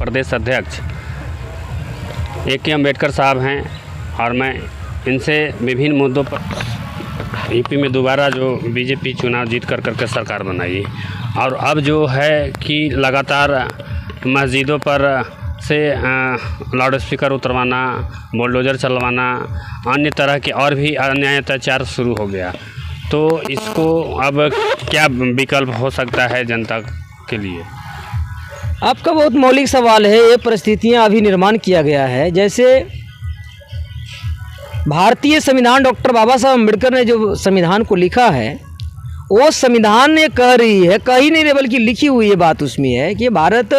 प्रदेश अध्यक्ष A.K. अम्बेडकर साहब हैं और मैं इनसे विभिन्न मुद्दों पर यूपी में दोबारा जो बीजेपी चुनाव जीत कर करके सरकार बनाई और अब जो है कि लगातार मस्जिदों पर से लाउड स्पीकर उतरवाना, बुलडोज़र चलवाना, अन्य तरह के और भी अन्याय अत्याचार शुरू हो गया। तो इसको अब क्या विकल्प हो सकता है जनता के लिए? आपका बहुत मौलिक सवाल है। ये परिस्थितियां अभी निर्माण किया गया है। जैसे भारतीय संविधान डॉक्टर बाबा साहब अम्बेडकर ने जो संविधान को लिखा है, वो संविधान ने कह रही है, कही नहीं रही बल्कि लिखी हुई ये बात उसमें है कि भारत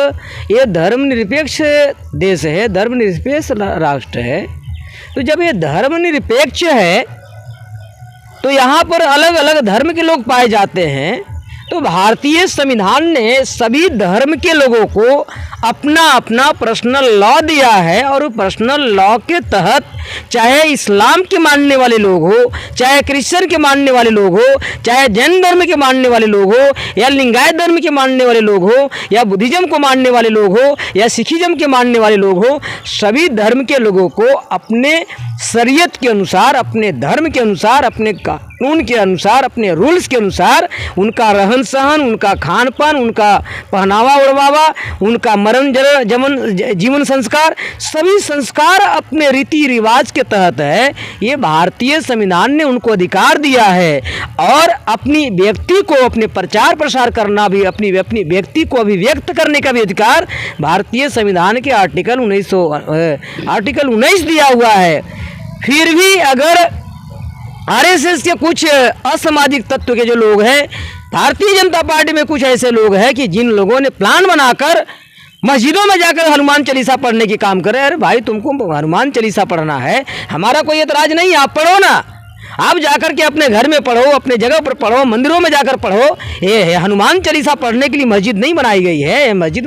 ये धर्मनिरपेक्ष देश है, धर्मनिरपेक्ष राष्ट्र है। तो जब ये धर्मनिरपेक्ष है तो यहाँ पर अलग अलग धर्म के लोग पाए जाते हैं। तो भारतीय संविधान ने सभी धर्म के लोगों को अपना अपना पर्सनल लॉ दिया है और पर्सनल लॉ के तहत चाहे इस्लाम के मानने वाले लोग हो, चाहे क्रिश्चियन के मानने वाले लोग हो, चाहे जैन धर्म के मानने वाले लोग हो, या लिंगायत धर्म के मानने वाले लोग हो, या बुद्धिज्म को मानने वाले लोग हो, या सिखिज्म के मानने वाले लोग हो, सभी धर्म के लोगों को अपने शरीयत के अनुसार, अपने धर्म के अनुसार, अपने कानून के अनुसार, अपने रूल्स के अनुसार उनका रहन सहन, उनका खान पान, उनका पहनावा ओढ़वावा, उनका मरण जमन जीवन संस्कार, सभी संस्कार अपने रीति रिवाज के तहत है। ये भारतीय संविधान ने उनको अधिकार दिया है और अपनी व्यक्ति को अपने प्रचार प्रसार करना भी, अपनी व्यक्ति को अभिव्यक्त करने का भी अधिकार भारतीय संविधान के आर्टिकल 19 दिया हुआ है। फिर भी अगर आरएसएस के कुछ असामाजिक तत्व के जो लोग हैं, भारतीय जनता पार्टी में कुछ ऐसे लोग हैं कि जिन लोगों ने प्लान बनाकर मस्जिदों में जाकर हनुमान चालीसा पढ़ने की काम करे। अरे भाई, तुमको हनुमान चालीसा पढ़ना है, हमारा कोई एतराज़ नहीं है, आप पढ़ो ना। आप जाकर के अपने घर में पढ़ो, अपने जगह पर पढ़ो, मंदिरों में जाकर पढ़ो। ये हनुमान चालीसा पढ़ने के लिए मस्जिद नहीं बनाई गई है, ये मस्जिद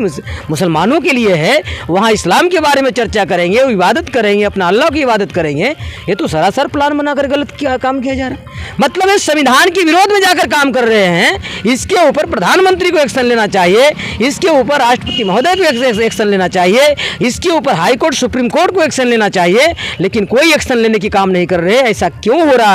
मुसलमानों के लिए है। वहाँ इस्लाम के बारे में चर्चा करेंगे, वो इबादत करेंगे, अपना अल्लाह की इबादत करेंगे। ये तो सरासर प्लान बनाकर गलत काम किया जा रहा है। मतलब है संविधान के विरोध में जाकर काम कर रहे हैं। इसके ऊपर प्रधानमंत्री को एक्शन लेना चाहिए, इसके ऊपर राष्ट्रपति महोदय को एक्शन लेना चाहिए, इसके ऊपर हाईकोर्ट सुप्रीम कोर्ट को एक्शन लेना चाहिए, लेकिन कोई एक्शन लेने की काम नहीं कर रहे। ऐसा क्यों हो रहा है?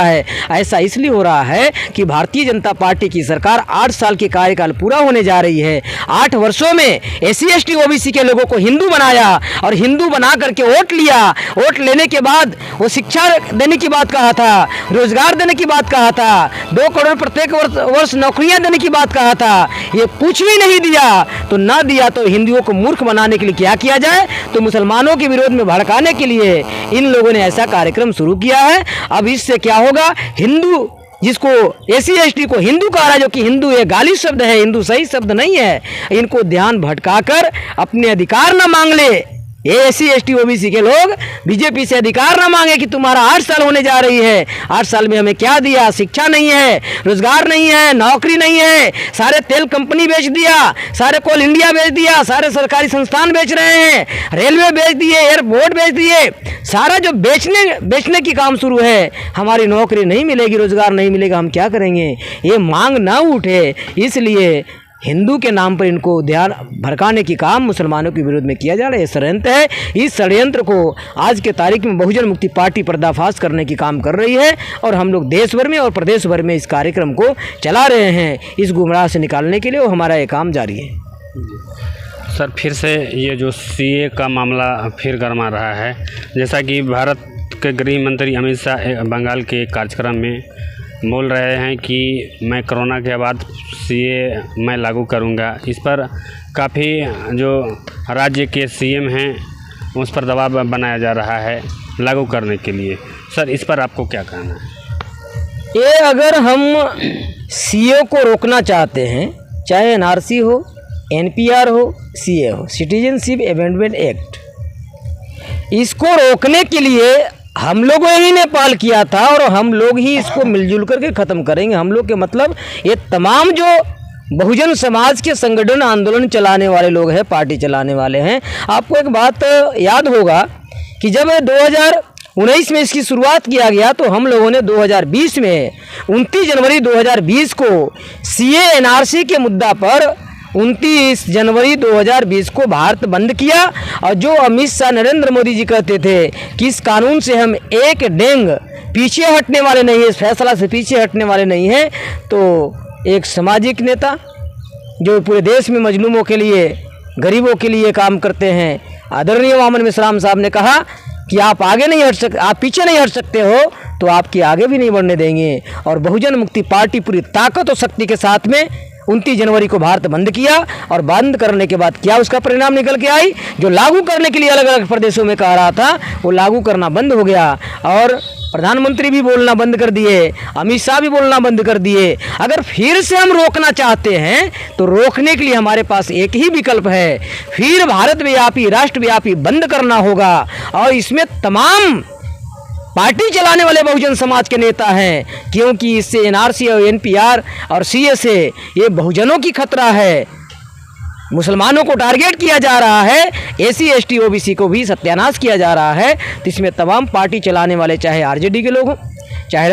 ऐसा इसलिए हो रहा है कि भारतीय जनता पार्टी की सरकार 8 साल की कार्यकाल पूरा होने जा रही है। 8 वर्षों में SC ST OBC के लोगों को हिंदू बनाया और हिंदू बना करके वोट लिया। वोट लेने के बाद वो शिक्षा देने की बात कहा था, रोजगार देने की बात कहा था, 2 करोड़ प्रत्येक वर्ष नौकरियां देने की बात कहा था। ये कुछ भी नहीं दिया। तो ना दिया तो हिंदुओं को मूर्ख बनाने के लिए क्या किया जाए? तो मुसलमानों के विरोध में भड़काने के लिए इन लोगों ने ऐसा कार्यक्रम शुरू किया है। अब इससे क्या होगा? हिंदू जिसको SC ST को हिंदू कहा रहा है, जो कि हिंदू ये गाली शब्द है, हिंदू सही शब्द नहीं है। इनको ध्यान भटकाकर अपने अधिकार न मांग ले। ये SC ST OBC के लोग बीजेपी से अधिकार ना मांगे कि तुम्हारा 8 साल होने जा रही है, 8 साल में हमें क्या दिया? शिक्षा नहीं है, रोजगार नहीं है, नौकरी नहीं है, सारे तेल कंपनी बेच दिया, सारे कोल इंडिया बेच दिया, सारे सरकारी संस्थान बेच रहे हैं, रेलवे बेच दिए, एयरपोर्ट बेच दिए, सारा जो बेचने की काम शुरू है। हमारी नौकरी नहीं मिलेगी, रोजगार नहीं मिलेगा, हम क्या करेंगे? ये मांग ना उठे, इसलिए हिंदू के नाम पर इनको ध्यान भड़काने की काम मुसलमानों के विरोध में किया जा रहा है। ये षड्यंत्र है। इस षड्यंत्र को आज के तारीख में बहुजन मुक्ति पार्टी पर्दाफाश करने की काम कर रही है और हम लोग देश भर में और प्रदेश भर में इस कार्यक्रम को चला रहे हैं। इस गुमराह से निकालने के लिए वो हमारा ये काम जारी है। सर, फिर से ये जो CA का मामला फिर गरमा रहा है। जैसा कि भारत के गृह मंत्री अमित शाह बंगाल के एक कार्यक्रम में बोल रहे हैं कि मैं कोरोना के बाद CA मैं लागू करूंगा। इस पर काफ़ी जो राज्य के CM हैं उस पर दबाव बनाया जा रहा है लागू करने के लिए। सर, इस पर आपको क्या कहना है? ये अगर हम CA को रोकना चाहते हैं, चाहे NRC हो, NPR हो, CA हो, सिटीजनशिप अमेंडमेंट एक्ट, इसको रोकने के लिए हम लोगों ही ने पहल किया था और हम लोग ही इसको मिलजुल करके ख़त्म करेंगे। हम लोग के मतलब ये तमाम जो बहुजन समाज के संगठन आंदोलन चलाने वाले लोग हैं, पार्टी चलाने वाले हैं। आपको एक बात याद होगा कि जब 2019 में इसकी शुरुआत किया गया तो हम लोगों ने 2020 में 29 जनवरी 2020 को CA NRC के मुद्दा पर 29 जनवरी 2020 को भारत बंद किया। और जो अमित शाह नरेंद्र मोदी जी कहते थे कि इस कानून से हम एक डेंग पीछे हटने वाले नहीं है, इस फैसला से पीछे हटने वाले नहीं हैं, तो एक सामाजिक नेता जो पूरे देश में मजलूमों के लिए, गरीबों के लिए काम करते हैं, आदरणीय वामन मिश्राम साहब ने कहा कि आप आगे नहीं हट सकते, आप पीछे नहीं हट सकते हो तो आपके आगे भी नहीं बढ़ने देंगे। और बहुजन मुक्ति पार्टी पूरी ताकत और शक्ति के साथ में 29 जनवरी को भारत बंद किया। और बंद करने के बाद क्या उसका परिणाम निकल के आई, जो लागू करने के लिए अलग अलग प्रदेशों में कह रहा था वो लागू करना बंद हो गया। और प्रधानमंत्री भी बोलना बंद कर दिए, अमित शाह भी बोलना बंद कर दिए। अगर फिर से हम रोकना चाहते हैं तो रोकने के लिए हमारे पास एक ही विकल्प है, फिर भारतव्यापी राष्ट्रव्यापी बंद करना होगा। और इसमें तमाम पार्टी चलाने वाले बहुजन समाज के नेता हैं, क्योंकि इससे एनआरसी और एनपीआर और सीए से ये बहुजनों की खतरा है। मुसलमानों को टारगेट किया जा रहा है, एससी एसटी ओबीसी को भी सत्यानाश किया जा रहा है। तो इसमें तमाम पार्टी चलाने वाले, चाहे आरजेडी के लोग हों, चाहे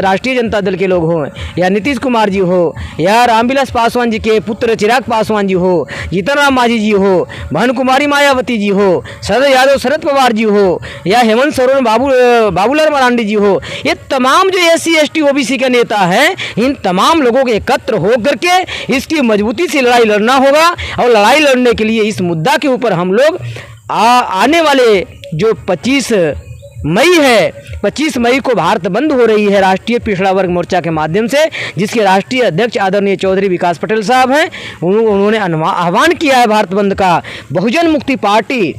राष्ट्रीय जनता दल के लोग हों, या नीतीश कुमार जी हो, या रामविलास पासवान जी के पुत्र चिराग पासवान जी हो, जीतन राम मांझी जी हो, बहन कुमारी मायावती जी हो, शरद यादव शरद पवार जी हो, या हेमंत सोरेन बाबूलाल मरांडी जी हो, ये तमाम जो एससी एसटी ओबीसी के नेता हैं, इन तमाम लोगों के एकत्र होकर के इसकी मजबूती से लड़ाई लड़ना होगा। और लड़ाई लड़ने के लिए इस मुद्दा के ऊपर हम लोग आने वाले जो 25 मई है, 25 मई को भारत बंद हो रही है राष्ट्रीय पिछड़ा वर्ग मोर्चा के माध्यम से, जिसके राष्ट्रीय अध्यक्ष आदरणीय चौधरी विकास पटेल साहब हैं। उन्होंने आह्वान किया है भारत बंद का। बहुजन मुक्ति पार्टी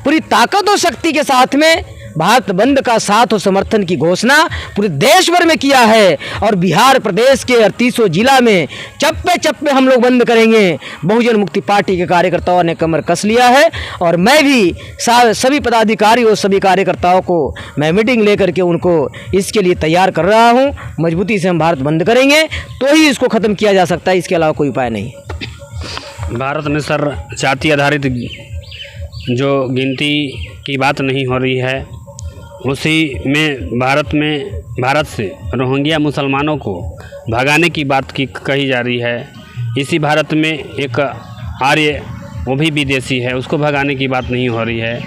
पूरी ताकत और शक्ति के साथ में भारत बंद का साथ और समर्थन की घोषणा पूरे देश भर में किया है। और बिहार प्रदेश के 38 जिला में चप्पे चप्पे हम लोग बंद करेंगे। बहुजन मुक्ति पार्टी के कार्यकर्ताओं ने कमर कस लिया है। और मैं भी सभी पदाधिकारी और सभी कार्यकर्ताओं को मैं मीटिंग लेकर के उनको इसके लिए तैयार कर रहा हूँ। मजबूती से हम भारत बंद करेंगे तो ही इसको ख़त्म किया जा सकता है, इसके अलावा कोई उपाय नहीं। भारत में सर जाति आधारित जो गिनती की बात नहीं हो रही है, उसी में भारत से रोहिंग्या मुसलमानों को भगाने की बात की कही जा रही है। इसी भारत में एक आर्य, वो भी विदेशी है, उसको भगाने की बात नहीं हो रही है।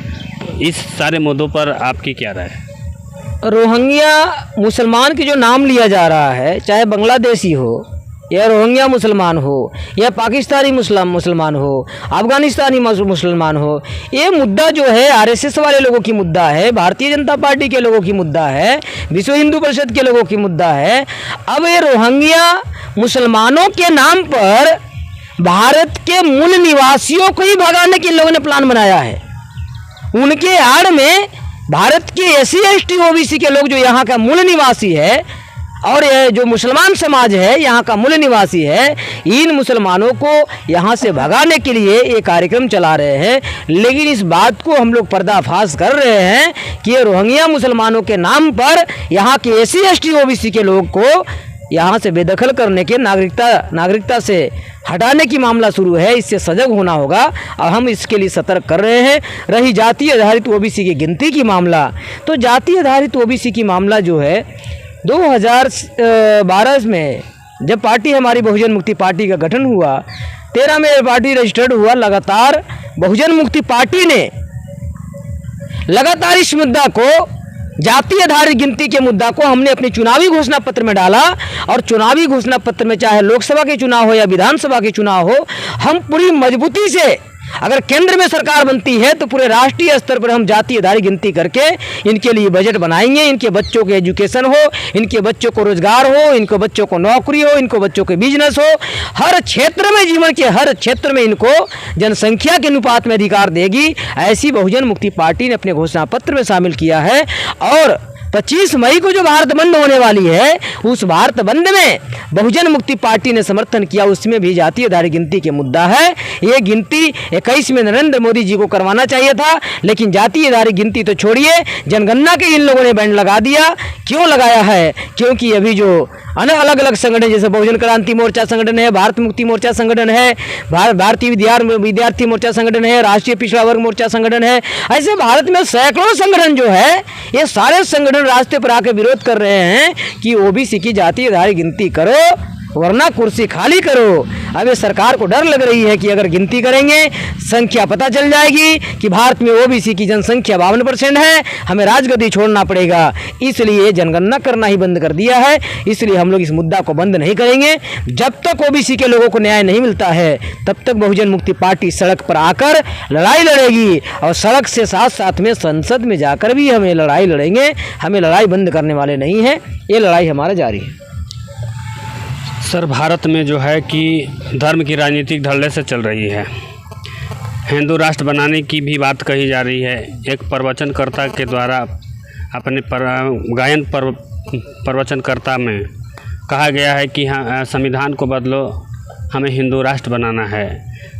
इस सारे मुद्दों पर आपकी क्या राय है? रोहिंग्या मुसलमान की जो नाम लिया जा रहा है, चाहे बांग्लादेशी हो या रोहिंग्या मुसलमान हो या पाकिस्तानी मुसलमान हो, अफगानिस्तानी मुसलमान हो, ये मुद्दा जो है आरएसएस वाले लोगों की मुद्दा है, भारतीय जनता पार्टी के लोगों की मुद्दा है, विश्व हिंदू परिषद के लोगों की मुद्दा है। अब ये रोहिंग्या मुसलमानों के नाम पर भारत के मूल निवासियों को ही भगाने के लोगों ने प्लान बनाया है। उनके आड़ में भारत के एससी एसटी ओबीसी के लोग जो यहाँ का मूल निवासी है और ये जो मुसलमान समाज है यहाँ का मूल निवासी है, इन मुसलमानों को यहाँ से भगाने के लिए ये कार्यक्रम चला रहे हैं। लेकिन इस बात को हम लोग पर्दाफाश कर रहे हैं कि ये रोहिंग्या मुसलमानों के नाम पर यहाँ के एससी एसटी ओबीसी के लोग को यहाँ से बेदखल करने के, नागरिकता से हटाने की मामला शुरू है। इससे सजग होना होगा और हम इसके लिए सतर्क कर रहे हैं। रही जाति आधारित ओबीसी की गिनती की मामला, तो जाति आधारित ओबीसी की मामला जो है 2012 में जब पार्टी हमारी बहुजन मुक्ति पार्टी का गठन हुआ, 13 में पार्टी रजिस्टर्ड हुआ, लगातार बहुजन मुक्ति पार्टी ने लगातार इस मुद्दा को, जाति आधारित गिनती के मुद्दा को हमने अपने चुनावी घोषणा पत्र में डाला। और चुनावी घोषणा पत्र में चाहे लोकसभा के चुनाव हो या विधानसभा के चुनाव हो, हम पूरी मजबूती से, अगर केंद्र में सरकार बनती है तो पूरे राष्ट्रीय स्तर पर हम जाति आधारित गिनती करके इनके लिए बजट बनाएंगे। इनके बच्चों के एजुकेशन हो, इनके बच्चों को रोजगार हो, इनको बच्चों को नौकरी हो, इनको बच्चों के बिजनेस हो, हर क्षेत्र में, जीवन के हर क्षेत्र में इनको जनसंख्या के अनुपात में अधिकार देगी। ऐसी बहुजन मुक्ति पार्टी ने अपने घोषणा पत्र में शामिल किया है। और 25 मई को जो भारत बंद होने वाली है, उस भारत बंद में बहुजन मुक्ति पार्टी ने समर्थन किया, उसमें भी जाति आधारित गिनती के मुद्दा है। ये गिनती 21 में नरेंद्र मोदी जी को करवाना चाहिए था, लेकिन जाति आधारित गिनती तो छोड़िए, जनगणना के इन लोगों ने बैंड लगा दिया। क्यों लगाया है? क्योंकि अभी जो अलग अलग संगठन, जैसे बहुजन क्रांति मोर्चा संगठन है, भारत मुक्ति मोर्चा संगठन है, भारतीय विद्यार्थी मोर्चा संगठन है, राष्ट्रीय पिछड़ा वर्ग मोर्चा संगठन है, ऐसे भारत में सैकड़ों संगठन जो है, ये सारे संगठन रास्ते पर आकर विरोध कर रहे हैं कि ओबीसी की जाति आधारित गिनती करो। वरना कुर्सी खाली करो। अब ये सरकार को डर लग रही है कि अगर गिनती करेंगे संख्या पता चल जाएगी कि भारत में ओबीसी की जनसंख्या 52% है, हमें राजगद्दी छोड़ना पड़ेगा, इसलिए जनगणना करना ही बंद कर दिया है। इसलिए हम लोग इस मुद्दा को बंद नहीं करेंगे। जब तक ओबीसी के लोगों को न्याय नहीं मिलता है तब तक बहुजन मुक्ति पार्टी सड़क पर आकर लड़ाई लड़ेगी, और सड़क से साथ साथ में संसद में जाकर भी हमें लड़ाई लड़ेंगे। हमें लड़ाई बंद करने वाले नहीं हैं, ये लड़ाई हमारा जारी है। सर, भारत में जो है कि धर्म की राजनीतिक धड़ल्ले से चल रही है। हिंदू राष्ट्र बनाने की भी बात कही जा रही है। एक प्रवचनकर्ता के द्वारा अपने गायन प्रवचनकर्ता में कहा गया है कि हाँ, संविधान को बदलो, हमें हिंदू राष्ट्र बनाना है।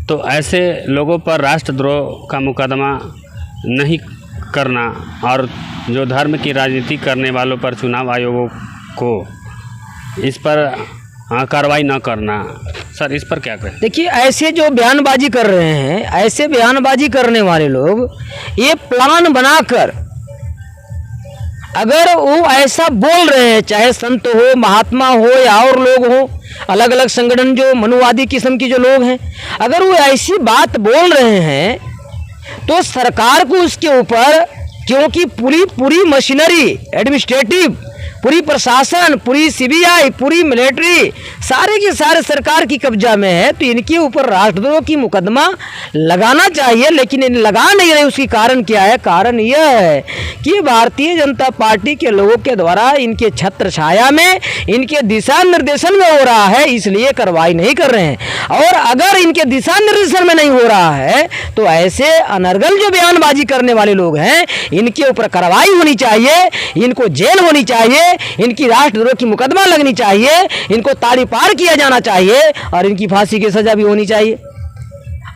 तो ऐसे लोगों पर राष्ट्रद्रोह का मुकदमा नहीं करना और जो धर्म की राजनीति करने वालों पर चुनाव आयोगों को इस पर कार्रवाई न करना, सर इस पर क्या कहें? देखिए, ऐसे जो बयानबाजी कर रहे हैं, ऐसे बयानबाजी करने वाले लोग ये प्लान बनाकर अगर वो ऐसा बोल रहे हैं, चाहे संत हो, महात्मा हो या और लोग हो, अलग अलग संगठन जो मनुवादी किस्म के जो लोग हैं, अगर वो ऐसी बात बोल रहे हैं तो सरकार को उसके ऊपर, क्योंकि पूरी मशीनरी एडमिनिस्ट्रेटिव, पूरी प्रशासन, पूरी सीबीआई, पूरी मिलिट्री, सारे के सारे सरकार की कब्जा में है, तो इनके ऊपर राष्ट्रद्रोह की मुकदमा लगाना चाहिए। लेकिन इन लगा नहीं रहे। उसकी कारण क्या है? कारण यह है कि भारतीय जनता पार्टी के लोगों के द्वारा इनके छत्र छाया में, इनके दिशा निर्देशन में हो रहा है, इसलिए कार्रवाई नहीं कर रहे हैं। और अगर इनके दिशा निर्देशन में नहीं हो रहा है तो ऐसे अनर्गल जो बयानबाजी करने वाले लोग हैं, इनके ऊपर कार्रवाई होनी चाहिए, इनको जेल होनी चाहिए, इनकी राष्ट्रद्रोह की मुकदमा लगनी चाहिए, इनको ताड़ी पार किया जाना चाहिए और इनकी फांसी की सजा भी होनी चाहिए।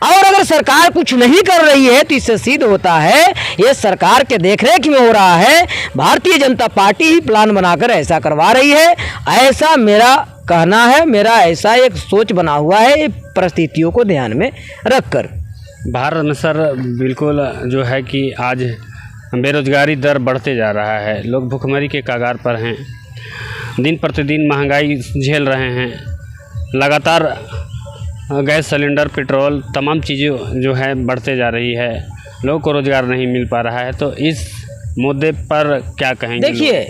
और अगर सरकार कुछ नहीं कर रही है तो इससे सिद्ध होता है ये सरकार के देखरेख में हो रहा है। भारतीय जनता पार्टी ही प्लान बनाकर ऐसा करवा रही है, ऐसा मेरा कहना है, मेरा ऐसा एक सोच बना हुआ है परिस्थितियों को ध्यान में रखकर। भारत में सर बिल्कुल जो है कि आज बेरोजगारी दर बढ़ते जा रहा है, लोग भुखमरी के कगार पर हैं, दिन प्रतिदिन महंगाई झेल रहे हैं, लगातार गैस सिलेंडर, पेट्रोल, तमाम चीज़ें जो है बढ़ते जा रही है, लोगों को रोज़गार नहीं मिल पा रहा है। तो इस मुद्दे पर क्या कहेंगे? देखिए,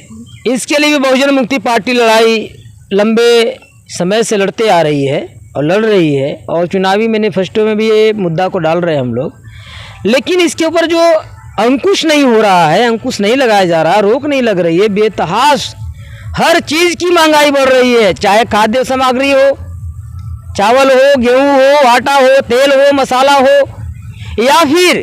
इसके लिए भी बहुजन मुक्ति पार्टी लड़ाई लंबे समय से लड़ते आ रही है और लड़ रही है, और चुनावी मैनिफेस्टो में भी ये मुद्दा को डाल रहे हैं हम लोग। लेकिन इसके ऊपर जो अंकुश नहीं हो रहा है, अंकुश नहीं लगाया जा रहा, रोक नहीं लग रही है, बेतहाश हर चीज़ की महंगाई बढ़ रही है, चाहे खाद्य सामग्री हो, चावल हो, गेहूं हो, आटा हो, तेल हो, मसाला हो, या फिर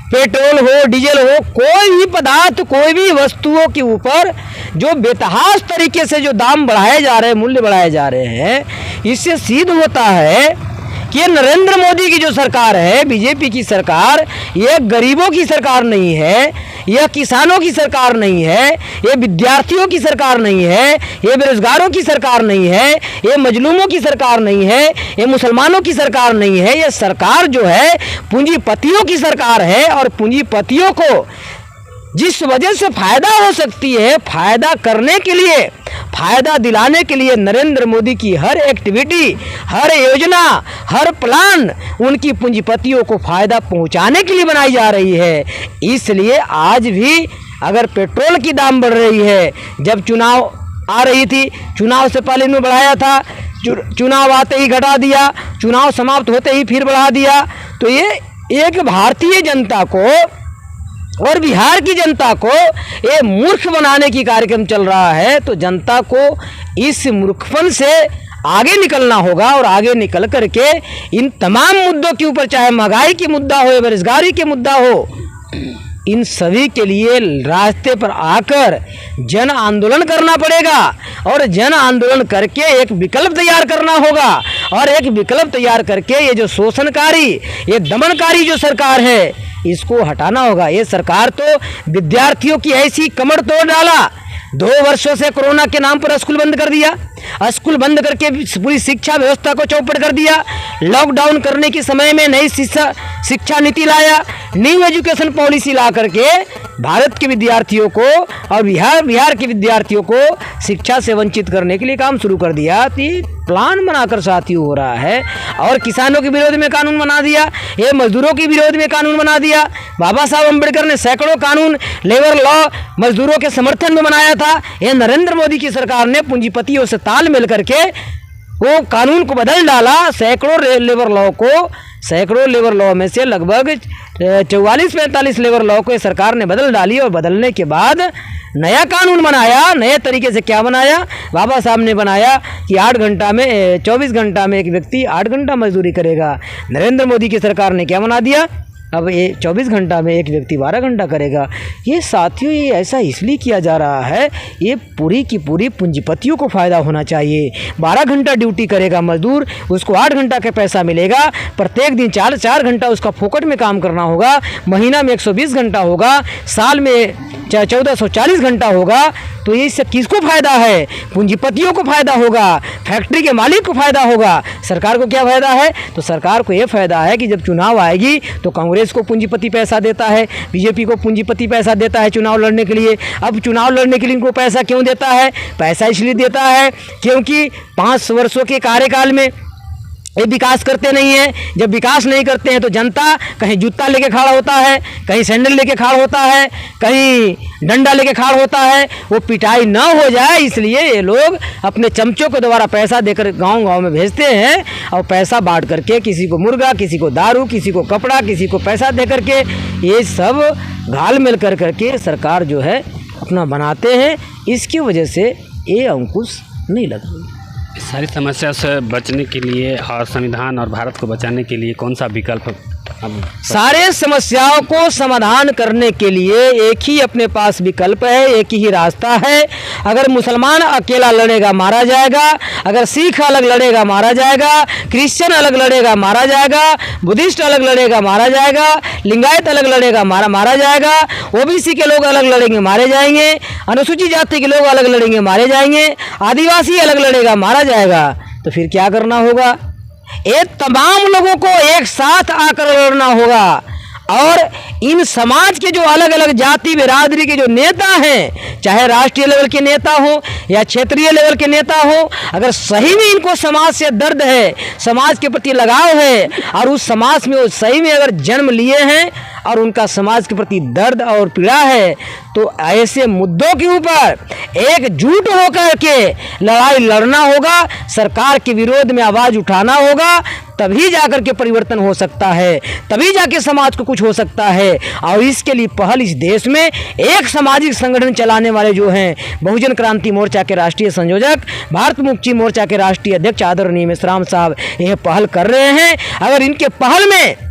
पेट्रोल हो, डीजल हो, कोई भी पदार्थ, कोई भी वस्तुओं के ऊपर जो बेतहाश तरीके से जो दाम बढ़ाए जा रहे हैं, मूल्य बढ़ाए जा रहे हैं, इससे सिद्ध होता है कि नरेंद्र मोदी की जो सरकार है, बीजेपी की सरकार, ये गरीबों की सरकार नहीं है, यह किसानों की सरकार नहीं है, ये विद्यार्थियों की सरकार नहीं है, ये बेरोजगारों की सरकार नहीं है, ये मजलूमों की सरकार नहीं है, ये मुसलमानों की सरकार नहीं है। ये सरकार जो है पूंजीपतियों की सरकार है, और पूंजीपतियों को जिस वजह से फायदा हो सकती है, फायदा करने के लिए, फायदा दिलाने के लिए नरेंद्र मोदी की हर एक्टिविटी, हर योजना, हर प्लान उनकी पूंजीपतियों को फायदा पहुंचाने के लिए बनाई जा रही है। इसलिए आज भी अगर पेट्रोल की दाम बढ़ रही है, जब चुनाव आ रही थी, चुनाव से पहले इन्होंने बढ़ाया था, चुनाव आते ही घटा दिया, चुनाव समाप्त होते ही फिर बढ़ा दिया, तो ये एक भारतीय जनता को और बिहार की जनता को ये मूर्ख बनाने की कार्यक्रम चल रहा है। तो जनता को इस मूर्खपन से आगे निकलना होगा, और आगे निकल करके इन तमाम मुद्दों के ऊपर, चाहे महंगाई की मुद्दा हो, बेरोजगारी के मुद्दा हो, इन सभी के लिए रास्ते पर आकर जन आंदोलन करना पड़ेगा, और जन आंदोलन करके एक विकल्प तैयार करना होगा, और एक विकल्प तैयार करके ये जो शोषणकारी, ये दमनकारी जो सरकार है, इसको हटाना होगा। ये सरकार तो विद्यार्थियों की ऐसी कमर तोड़ डाला, 2 वर्षों से कोरोना के नाम पर स्कूल बंद कर दिया, स्कूल बंद करके पूरी शिक्षा व्यवस्था को चौपट कर दिया। लॉकडाउन करने के समय में नई शिक्षा नीति लाया, न्यू एजुकेशन पॉलिसी ला करके भारत के विद्यार्थियों को और बिहार के विद्यार्थियों को शिक्षा से वंचित करने के लिए काम शुरू कर दिया। तो ये प्लान बनाकर साथियों हो रहा है। और किसानों के विरोध में कानून बना दिया, ये मजदूरों के विरोध में कानून बना दिया। बाबा साहब अम्बेडकर ने सैकड़ों कानून लेबर लॉ मजदूरों के समर्थन में बनाया था। ये नरेंद्र मोदी की सरकार ने पूंजीपतियों से तालमेल करके वो कानून को बदल डाला। सैकड़ों लेबर लॉ में से लगभग 44-45 लेबर लॉ को सरकार ने बदल डाली और बदलने के बाद नया कानून बनाया। नए तरीके से क्या बनाया? बाबा साहब ने बनाया कि 24 घंटा में एक व्यक्ति 8 घंटा मजदूरी करेगा। नरेंद्र मोदी की सरकार ने क्या बना दिया? अब ये 24 घंटा में एक व्यक्ति 12 घंटा करेगा। ये साथियों, ये ऐसा इसलिए किया जा रहा है, ये पूरी की पूरी पूंजीपतियों को फ़ायदा होना चाहिए। 12 घंटा ड्यूटी करेगा मजदूर, उसको 8 घंटा का पैसा मिलेगा। प्रत्येक दिन 4 घंटा उसका फोकट में काम करना होगा। महीना में 120 घंटा होगा, साल में 1440 घंटा होगा। तो ये इससे किसको फ़ायदा है? पूंजीपतियों को फ़ायदा होगा, फैक्ट्री के मालिक को फ़ायदा होगा। सरकार को क्या फ़ायदा है? तो सरकार को ये फ़ायदा है कि जब चुनाव आएगी तो कांग्रेस को पूंजीपति पैसा देता है, बीजेपी को पूंजीपति पैसा देता है चुनाव लड़ने के लिए। अब चुनाव लड़ने के लिए इनको पैसा क्यों देता है? पैसा इसलिए देता है क्योंकि 5 वर्षों के कार्यकाल में ये विकास करते नहीं हैं। जब विकास नहीं करते हैं तो जनता कहीं जूता लेके खड़ा होता है, कहीं सैंडल लेके खड़ा होता है, कहीं डंडा लेके खड़ा होता है। वो पिटाई ना हो जाए इसलिए ये लोग अपने चमचों के द्वारा पैसा देकर गांव-गांव में भेजते हैं और पैसा बांट करके किसी को मुर्गा, किसी को दारू, किसी को कपड़ा, किसी को पैसा दे करके ये सब घाल मिल कर करके सरकार जो है अपना बनाते हैं। इसकी वजह से ये अंकुश नहीं लगती। इस सारी समस्या से बचने के लिए और संविधान और भारत को बचाने के लिए कौन सा विकल्प सारे समस्याओं को समाधान करने के लिए एक ही अपने पास विकल्प है, एक ही रास्ता है। अगर मुसलमान अकेला लड़ेगा मारा जाएगा, अगर सिख अलग लड़ेगा मारा जाएगा, क्रिश्चियन अलग लड़ेगा मारा जाएगा, बुद्धिस्ट अलग लड़ेगा मारा जाएगा, लिंगायत अलग लड़ेगा मारा जाएगा, ओबीसी के लोग अलग लड़ेंगे मारे जाएंगे, अनुसूचित जाति के लोग अलग लड़ेंगे मारे जाएंगे, आदिवासी अलग लड़ेगा मारा जाएगा। तो फिर क्या करना होगा? ये तमाम लोगों को एक साथ आकर लड़ना होगा। और इन समाज के जो अलग अलग जाति बिरादरी के जो नेता हैं, चाहे राष्ट्रीय लेवल के नेता हो या क्षेत्रीय लेवल के नेता हो, अगर सही में इनको समाज से दर्द है, समाज के प्रति लगाव है और उस समाज में वो सही में अगर जन्म लिए हैं और उनका समाज के प्रति दर्द और पीड़ा है, तो ऐसे मुद्दों के ऊपर एकजुट होकर के लड़ाई लड़ना होगा, सरकार के विरोध में आवाज़ उठाना होगा। तभी जाकर के परिवर्तन हो सकता है, तभी जाके समाज को कुछ हो सकता है। और इसके लिए पहल इस देश में एक सामाजिक संगठन चलाने वाले जो हैं बहुजन क्रांति मोर्चा के राष्ट्रीय संयोजक, भारत मुक्ति मोर्चा के राष्ट्रीय अध्यक्ष आदरणीय मेश्राम साहब यह पहल कर रहे हैं। अगर इनके पहल में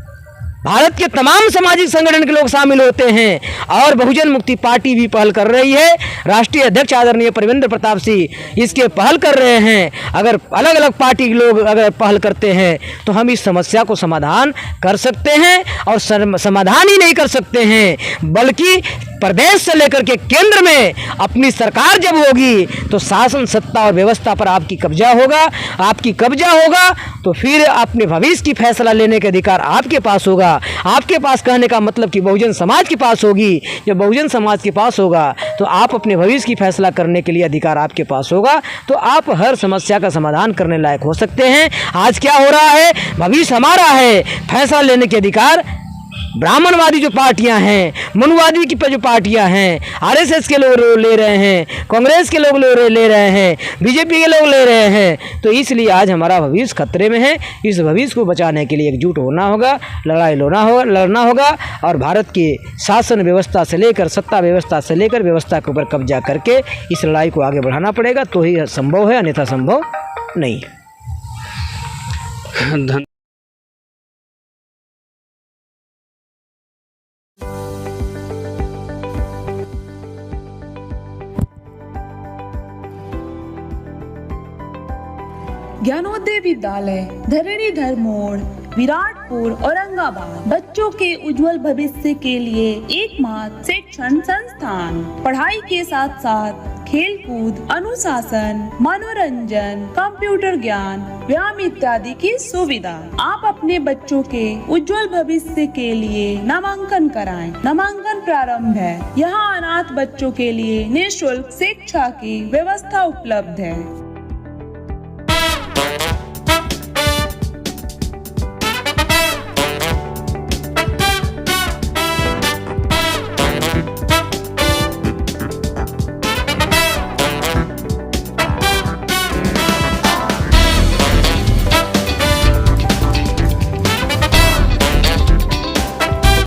भारत के तमाम सामाजिक संगठन के लोग शामिल होते हैं और बहुजन मुक्ति पार्टी भी पहल कर रही है, राष्ट्रीय अध्यक्ष आदरणीय परमेंद्र प्रताप सिंह इसके पहल कर रहे हैं, अगर अलग अलग पार्टी के लोग अगर पहल करते हैं तो हम इस समस्या को समाधान कर सकते हैं। और समाधान ही नहीं कर सकते हैं बल्कि प्रदेश से लेकर के केंद्र में अपनी सरकार जब होगी तो शासन सत्ता और व्यवस्था पर आपकी कब्जा होगा। तो फिर अपने भविष्य की फैसला लेने के अधिकार आपके पास होगा। आपके पास कहने का मतलब कि बहुजन समाज के पास होगी। जब बहुजन समाज के पास होगा तो आप अपने भविष्य की फैसला करने के लिए अधिकार आपके पास होगा, तो आप हर समस्या का समाधान करने लायक हो सकते हैं। आज क्या हो रहा है? भविष्य हमारा है, फैसला लेने के अधिकार ब्राह्मणवादी जो पार्टियां हैं, मनुवादी की जो पार्टियां हैं, आरएसएस के लोग ले रहे हैं, कांग्रेस के लोग ले रहे हैं, बीजेपी के लोग ले रहे हैं। तो इसलिए आज हमारा भविष्य खतरे में है। इस भविष्य को बचाने के लिए एकजुट होना होगा, लड़ना होगा और भारत की शासन व्यवस्था से लेकर सत्ता व्यवस्था से लेकर व्यवस्था के ऊपर कब्जा करके इस लड़ाई को आगे बढ़ाना पड़ेगा, तो ही संभव है, अन्यथा संभव नहीं। ज्ञानोदय विद्यालय, धरणीधर मोड़, विराटपुर, औरंगाबाद। बच्चों के उज्जवल भविष्य के लिए एकमात्र शिक्षण संस्थान। पढ़ाई के साथ साथ खेल कूद, अनुशासन, मनोरंजन, कंप्यूटर ज्ञान, व्यायाम इत्यादि की सुविधा। आप अपने बच्चों के उज्जवल भविष्य के लिए नामांकन कराएं। नामांकन प्रारंभ है। यहाँ अनाथ बच्चों के लिए निःशुल्क शिक्षा की व्यवस्था उपलब्ध है।